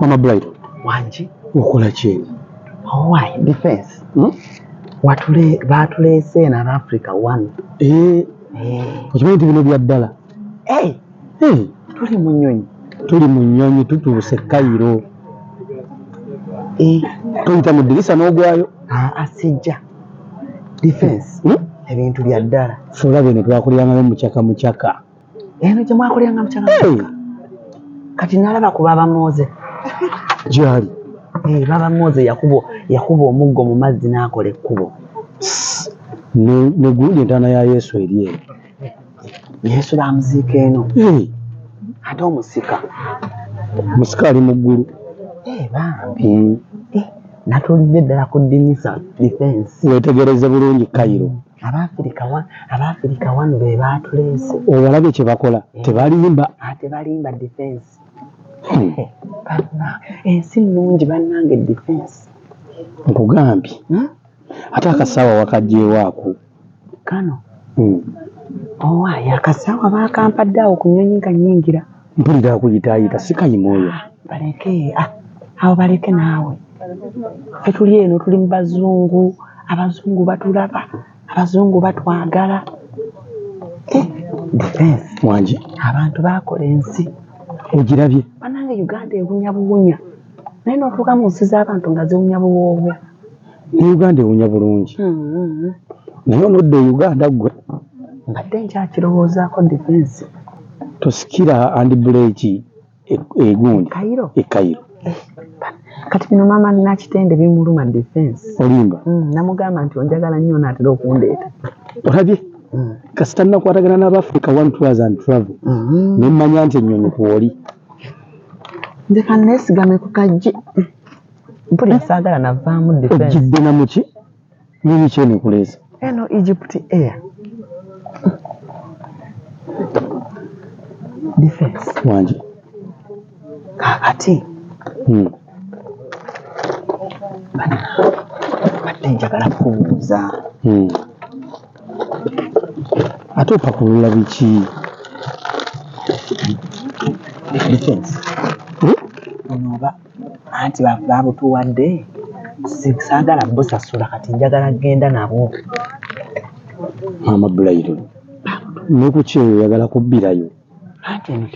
Maama Brighton. Mangi. Okola ki? Why defense? Batulese na Africa one. Okimanyi nti bino bya ddala. Tuli mu Nyonyi. Tuli mu Nyonyi tutuuse Cairo. Tuyita mu ddirisa n'ogwayo. Asijja. Defense. Ebintu bya ddala. Fula bino twakuliranga mu kyaka. Eno gye mwakuliranga mu kyaka. Kati nalaba ku Baba Moze. Gyali. Baba Moze yakuba omuggo mu mazzi n'akola ekkubo. Ne gundi entaana ya Yesu eri eno. Yesu bamuziika eno. Ate omusika. Musika ali mu ggulu. Bambi. Natulidde ddala ku ddinisa defense. Wetegereze bulungi Cairo. Abafirika wano be baatuleese. Obalabye kye bakola. Tebalimba. Tebalimba defense. Ensi nnungi bannange defense. Nkugambye. Ate akasaawa wakagyewaako. Kano. Akasaawa bakampadde awo ku Nyonyi nga nnyingira. Mpulira kuyitaayita sikayimu oyo. Baleke. Awo baleke naawe. Ffe tuli eno tuli mu bazungu. Abazungu batulaba. Abazungu batwagala. Defense. Mangi. Abantu bakola ensi. Ogirabye? Bannange Uganda ewunya buwunya. Naye n'otuuka mu nsi z'abantu nga ziwunya buwoowo. Ne Uganda ewunya bulungi. Naye onodde Uganda gwe. Mbadde nkyakirowoozaako defense. Tosikira handbrake egundi. Cairo. Kati bino maama nakitende bimuluma defense. Olimba. Namugamba nti onjagala nnyo naatera okundeeta. Olabye? Kasita nnakwatagana n'Abafrica one tours and travel. Ne mmanya nti ennyonyi kw'oli. Nze kanneesigame ku kajji. Mpulira saagala navaamu defense. Ojjidde na muki? N'ebiki enekuleeza? Eno Egypt Air. Defense. Mangi. Kaakati. Badde njagala kubuuza. Ate opakulula biki? Defense. Onoba anti babutuwadde saagala busasula kati njagala genda nabo. Maama Brighton. Ne ku kyeyo oyagala kubbirayo? Anti eno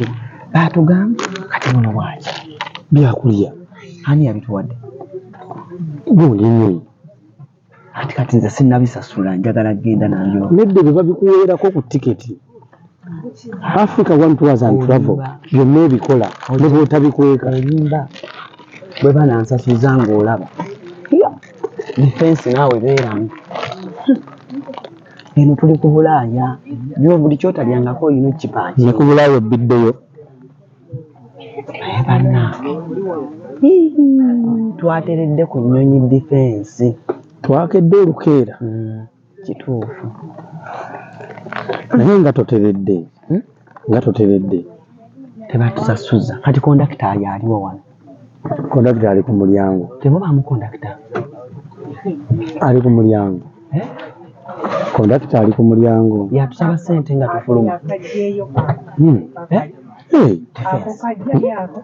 baatugamba kati muno bwaki. Byakulya. Ani yabituwadde? Gundi Nyonyi. Anti kati nze sinnabisasula njagala genda nabyo. Nedde bye babikuweerako ku tiketi. Africa one tours and travel. Byonna ebikola. Ne bw'otabikweka. Olimba. Bwe banansasuza ng'olaba. Defense naawe beeramu. Eno tuli ku Bulaaya. Buli kyotalyangako olina okipaaki. Ne ku Bulaaya obbiddeyo. Naye bannange. Twateredde ku Nyonyi defense. Twakedde olukeera. Kituufu. Naye nga toteredde. Tebatusasuza. Kati kondakita aliwo wano. Kondakita ali ku mulyango. Temubaamu kondakita. Ali ku mulyango. Kondakita ali ku mulyango. Yatusaba ssente nga tufuluma.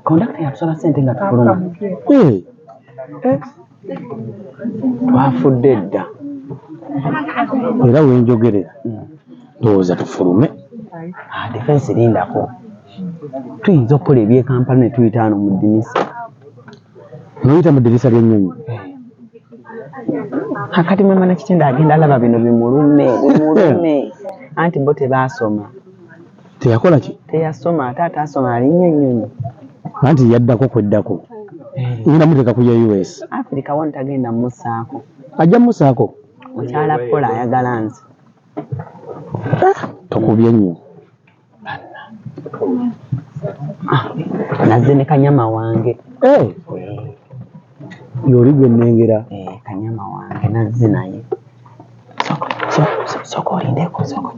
Kondakita yatusaba ssente nga tufuluma. Twafudde dda. Era wenjogerera. Ndowooza tufulume. Defense lindako. Tuyinza okukola ebyekampala ne tuyita wano mu ddinisa. Noyita mu ddirisa ly'ennyonyi. Akati maama nakitenda agenda alaba bino bimulume. Anti bo tebaasoma. Teyakola ki? Teyasoma ate ataasoma alinnya ennyonyi. Anti yaddako kweddako. Ngenda muteeka ku ya US. Africa wano tagenda mmussaako. Ajja mmussaako? Mukyala Pola ayagala nze. Tokubye nnyo. Nazze ne kanyama wange. Yoli gwe nnengera. Kanyama wange nazze naye. Soko olindeko soko